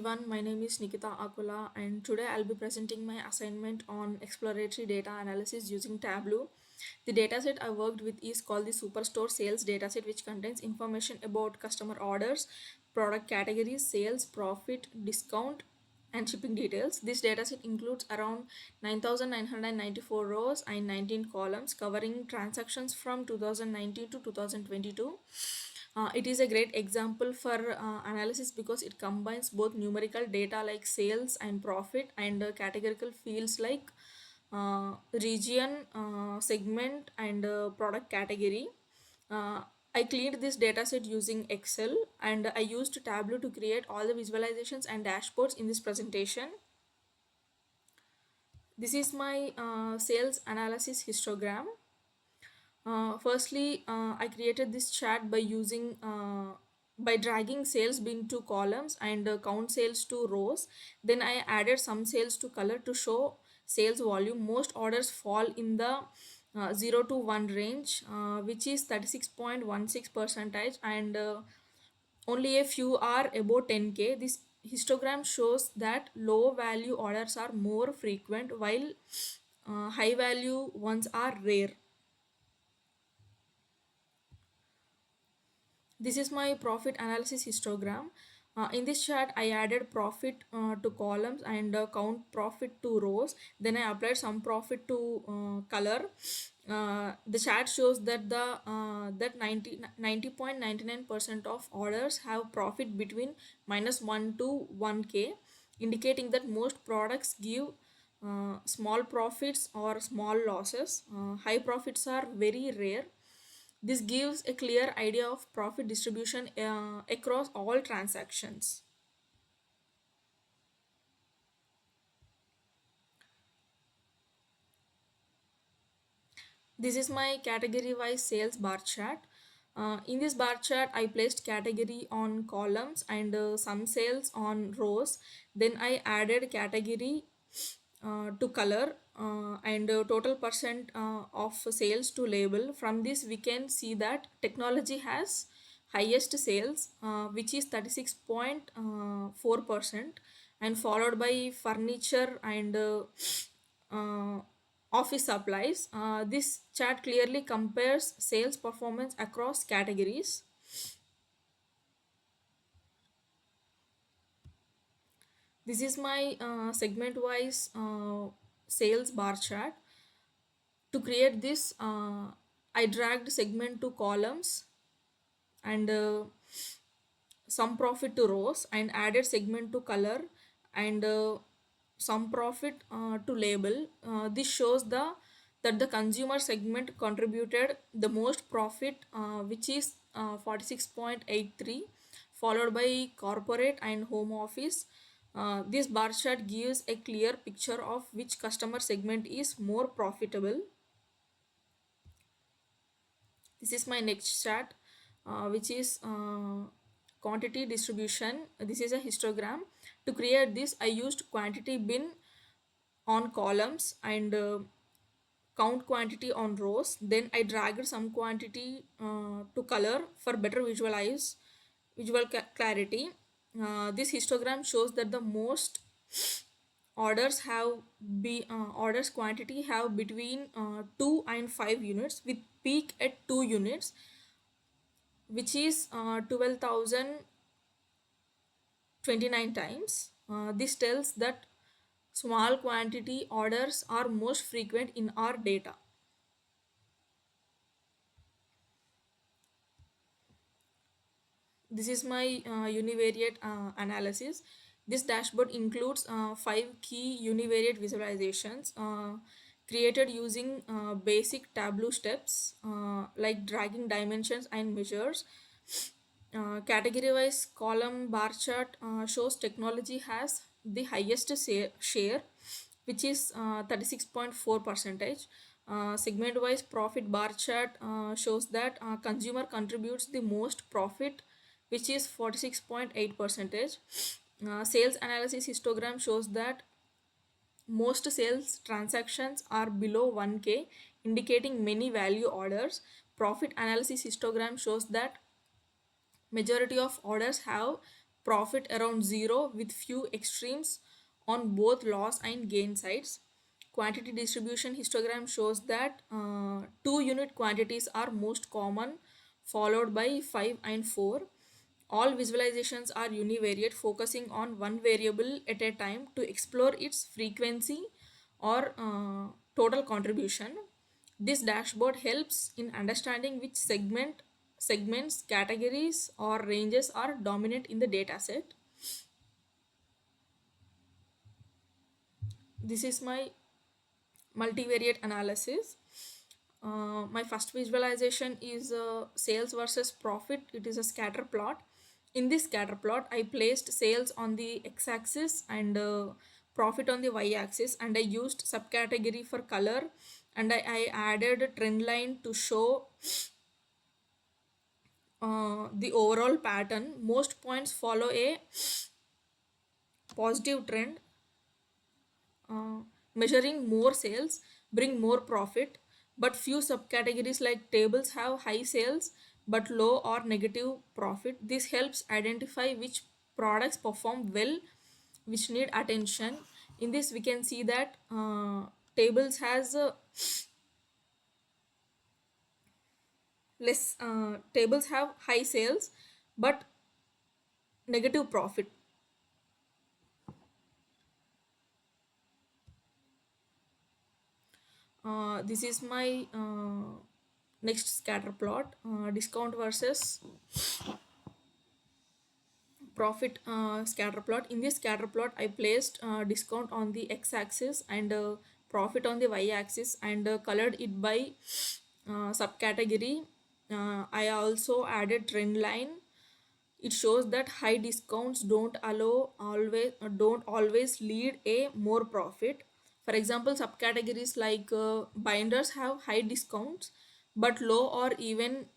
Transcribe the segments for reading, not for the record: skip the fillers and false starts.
Everyone, my name is Nikita AKULA and today I'll be presenting my assignment on exploratory data analysis using Tableau. The dataset I worked with is called the Superstore sales dataset, which contains information about customer orders, product categories, sales, profit, discount, and shipping details. This dataset includes around 9,994 rows and 19 columns covering transactions from 2019 to 2022. It is a great example for analysis because it combines both numerical data like sales and profit and categorical fields like region, segment, and product category. Uh, I cleaned this dataset using Excel and I used Tableau to create all the visualizations and dashboards in this presentation. This is my sales analysis histogram. Firstly, I created this chart by dragging sales bin to columns and count sales to rows. Then I added some sales to color to show sales volume. Most orders fall in the 0 to 1 range, which is 36.16 percentage, and only a few are above 10k. This histogram shows that low value orders are more frequent while high value ones are rare. This is my profit analysis histogram. In this chart, I added profit to columns and count profit to rows. Then I applied some profit to color. The chart shows that that 90.99% of orders have profit between -1 to 1k, indicating that most products give small profits or small losses. High profits are very rare. This gives a clear idea of profit distribution across all transactions. This is my category wise sales bar chart. In this bar chart, I placed category on columns and some sales on rows. Then I added category to color and total percent of sales to label. From this, we can see that technology has highest sales, which is 36.4%, and followed by furniture and office supplies. This chart clearly compares sales performance across categories. This is my segment wise sales bar chart. To create this, I dragged segment to columns and some profit to rows and added segment to color and some profit to label. This shows that the consumer segment contributed the most profit, which is 46.83, followed by corporate and home office. This bar chart gives a clear picture of which customer segment is more profitable. This is my next chart, which is quantity distribution. This is a histogram. To create this, I used quantity bin on columns and count quantity on rows. Then I dragged some quantity to color for better visual clarity. This histogram shows that the most orders quantity have between 2 and 5 units with peak at 2 units, which is 12,029 times. This tells that small quantity orders are most frequent in our data. This is my univariate analysis. This dashboard includes 5 key univariate visualizations created using basic Tableau steps like dragging dimensions and measures. Category wise column bar chart shows technology has the highest share, which is 36.4 percentage. Segment wise profit bar chart shows that consumer contributes the most profit, which is 46.8 percentage. Sales analysis histogram shows that most sales transactions are below 1k, indicating many value orders. Profit analysis histogram shows that majority of orders have profit around zero with few extremes on both loss and gain sides. Quantity distribution histogram shows that 2 unit quantities are most common, followed by 5 and 4. All visualizations are univariate, focusing on one variable at a time to explore its frequency or total contribution. This dashboard helps in understanding which segments, categories, or ranges are dominant in the dataset. This is my multivariate analysis. My first visualization is sales versus profit. It is a scatter plot. In this scatter plot, I placed sales on the x-axis and profit on the y-axis, and I used subcategory for color, and I added a trend line to show the overall pattern. Most points follow a positive trend. Measuring more sales bring more profit, but few subcategories like tables have high sales but low or negative profit. This helps identify which products perform well, which need attention. In this we can see that tables have high sales but negative profit. This is my next scatter plot, discount versus profit scatter plot. In this scatter plot, I placed discount on the x-axis and profit on the y-axis, and colored it by subcategory. I also added trend line. It shows that high discounts don't always lead a more profit. For example, subcategories like binders have high discounts but low or even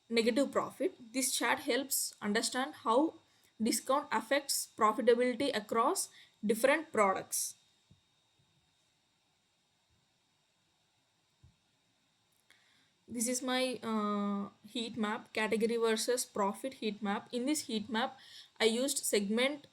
negative profit. This chart helps understand how discount affects profitability across different products. This is my heat map, category versus profit heat map. In this heat map, I used segment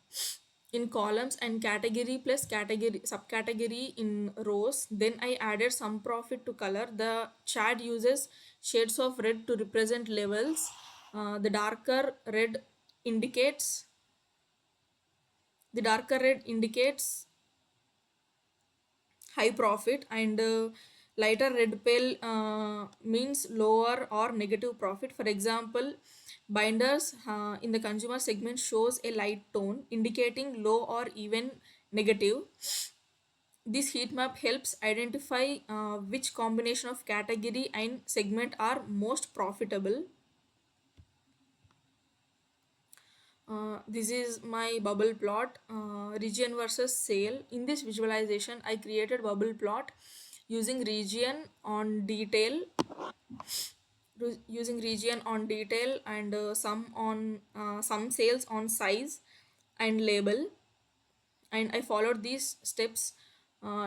in columns and category plus category subcategory in rows. Then I added some profit to color. The chart uses shades of red to represent levels. The darker red indicates the darker red indicates high profit, and lighter red pale means lower or negative profit. For example, binders in the consumer segment shows a light tone indicating low or even negative. This heat map helps identify which combination of category and segment are most profitable. This is my bubble plot, region versus sale. In this visualization, I created bubble plot using region on detail, and some sales on size and label. And I followed these steps: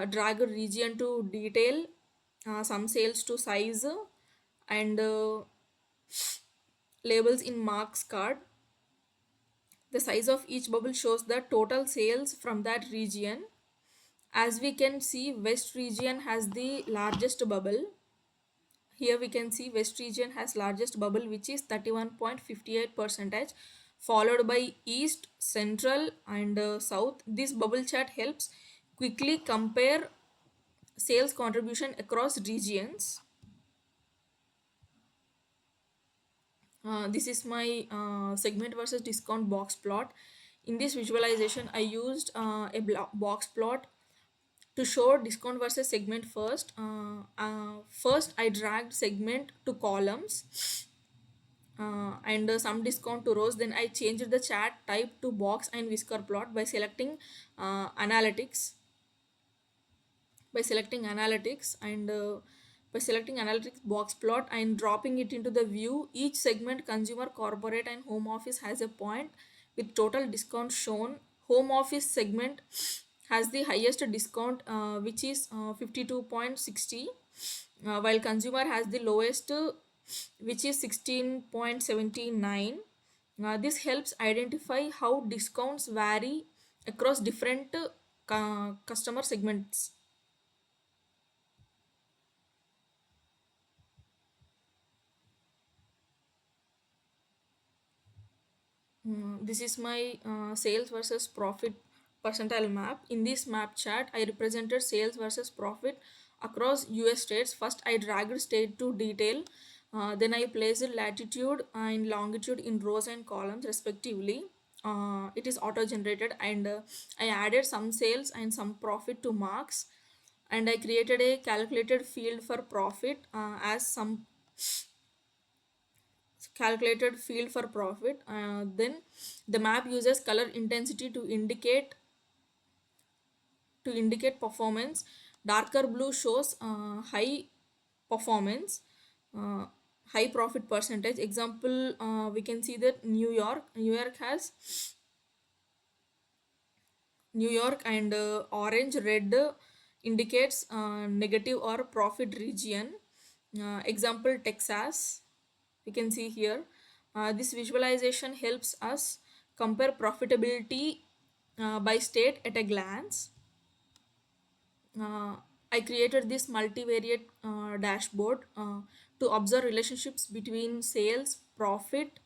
drag a region to detail, some sales to size, and labels in marks card. The size of each bubble shows the total sales from that region. As we can see, west region has the largest bubble. Here we can see west region has largest bubble, which is 31.58 percentage, followed by east, central, and south. This bubble chart helps quickly compare sales contribution across regions. This is my segment versus discount box plot. In this visualization, I used a box plot to show discount versus segment first. First, I dragged segment to columns, and some discount to rows. Then I changed the chart type to box and whisker plot by selecting analytics. By selecting analytics box plot and dropping it into the view, each segment, consumer, corporate, and home office, has a point with total discount shown. Home office segment has the highest discount, which is 52.60, while consumer has the lowest, which is 16.79. This helps identify how discounts vary across different customer segments. This is my sales versus profit percentile map. In this map chart, I represented sales versus profit across US states. First, I dragged state to detail. Then I placed latitude and longitude in rows and columns respectively. It is auto generated, and I added some sales and some profit to marks, and I created a calculated field for profit as some calculated field for profit. Then the map uses color intensity to indicate performance. Darker blue shows high performance, uh, high profit percentage. Example, we can see that New York has New York, and orange red indicates negative or profit region. Example, Texas, we can see here. This visualization helps us compare profitability by state at a glance. uh, I created this multivariate dashboard to observe relationships between sales, profit,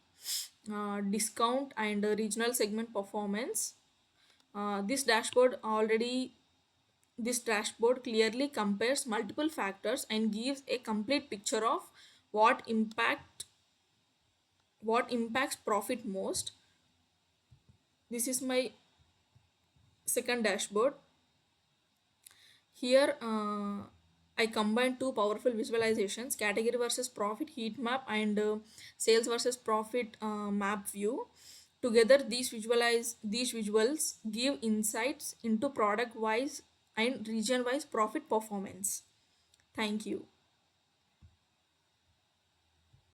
discount, and regional segment performance. This dashboard clearly compares multiple factors and gives a complete picture of what impact what impacts profit most. This is my second dashboard. Here, I combine two powerful visualizations: category versus profit heat map, and sales versus profit map view. Together, these visuals give insights into product wise and region wise profit performance. Thank you.